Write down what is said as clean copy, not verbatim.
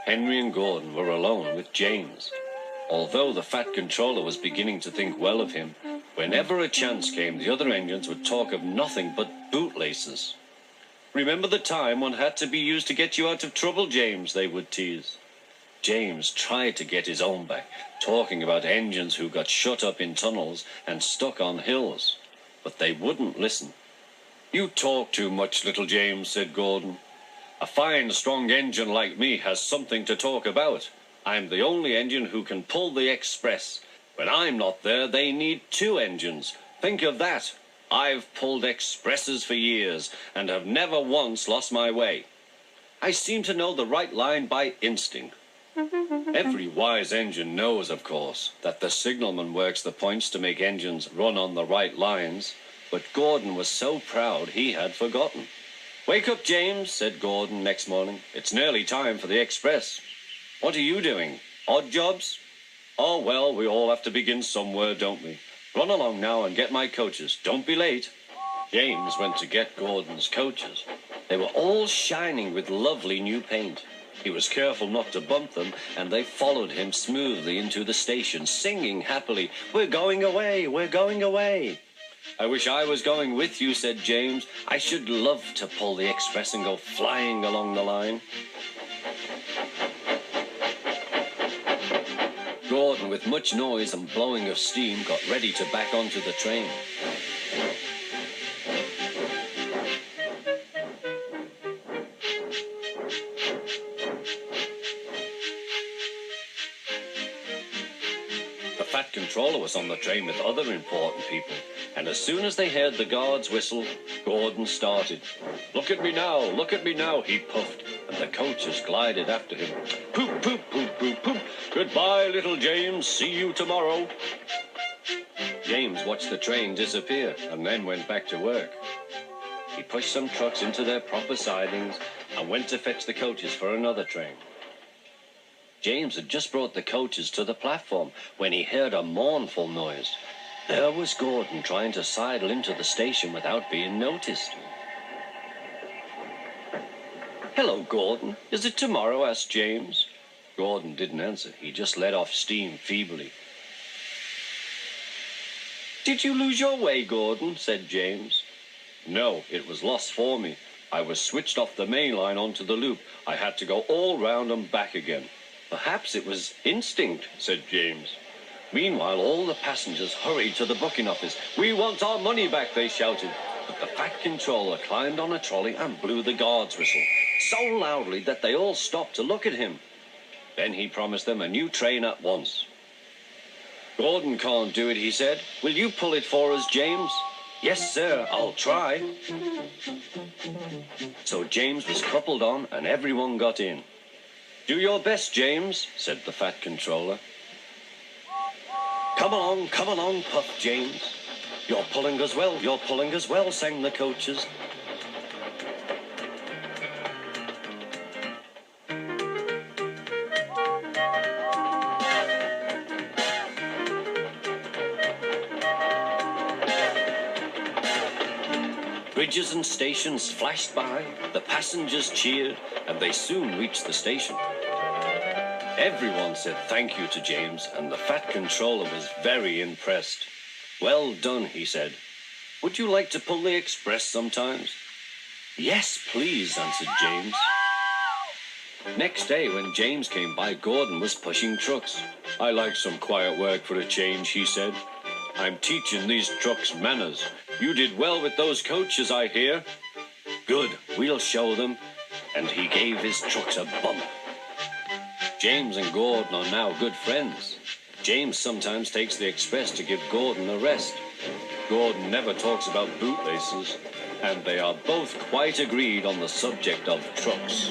Henry and Gordon were alone with James. Although the Fat Controller was beginning to think well of him, whenever a chance came, the other engines would talk of nothing but bootlaces. "Remember the time one had to be used to get you out of trouble, James," they would tease. James tried to get his own back, talking about engines who got shut up in tunnels and stuck on hills, but they wouldn't listen. "You talk too much, little James," said Gordon. "A fine, strong engine like me has something to talk about. I'm the only engine who can pull the express. When I'm not there, they need two engines. Think of that. I've pulled expresses for years and have never once lost my way. I seem to know the right line by instinct." Every wise engine knows, of course, that the signalman works the points to make engines run on the right lines, but Gordon was so proud he had forgotten. "Wake up, James," said Gordon next morning. "It's nearly time for the express." "What are you doing? Odd jobs?" "Oh, well, we all have to begin somewhere, don't we? Run along now and get my coaches. Don't be late." James went to get Gordon's coaches. They were all shining with lovely new paint. He was careful not to bump them, and they followed him smoothly into the station, singing happily, "We're going away, we're going away." "I wish I was going with you," said James. "I should love to pull the express and go flying along the line." Gordon, with much noise and blowing of steam, got ready to back onto the train. The Fat Controller was on the train with other important people, and as soon as they heard the guard's whistle, Gordon started. Look at me now," he puffed, and the coaches glided after him. "Poop, poop, poop, poop, poop. Goodbye, little James. See you tomorrow." James watched the train disappear and then went back to work. He pushed some trucks into their proper sidings and went to fetch the coaches for another train. James had just brought the coaches to the platform when he heard a mournful noise. There was Gordon trying to sidle into the station without being noticed. "Hello, Gordon. Is it tomorrow?" asked James. Gordon didn't answer. He just let off steam feebly. "Did you lose your way, Gordon?" said James. "No, it was lost for me. I was switched off the main line onto the loop. I had to go all round and back again." "Perhaps it was instinct," said James. Meanwhile, all the passengers hurried to the booking office. "We want our money back," they shouted. But the Fat Controller climbed on a trolley and blew the guard's whistle, so loudly that they all stopped to look at him. Then he promised them a new train at once. "Gordon can't do it," he said. "Will you pull it for us, James?" "Yes, sir, I'll try." So James was coupled on and everyone got in. "Do your best, James," said the Fat Controller. Come along, puffed James. You're pulling us well, sang the coaches. Bridges and stations flashed by, the passengers cheered, and they soon reached the station. Everyone said thank you to James, and the Fat Controller was very impressed. "Well done," he said. "Would you like to pull the express sometimes?" "Yes, please," answered James. Next day, when James came by, Gordon was pushing trucks. "I like some quiet work for a change," he said. "I'm teaching these trucks manners. You did well with those coaches, I hear." "Good, we'll show them." And he gave his trucks a bump. James and Gordon are now good friends. James sometimes takes the express to give Gordon a rest. Gordon never talks about bootlaces, and they are both quite agreed on the subject of trucks.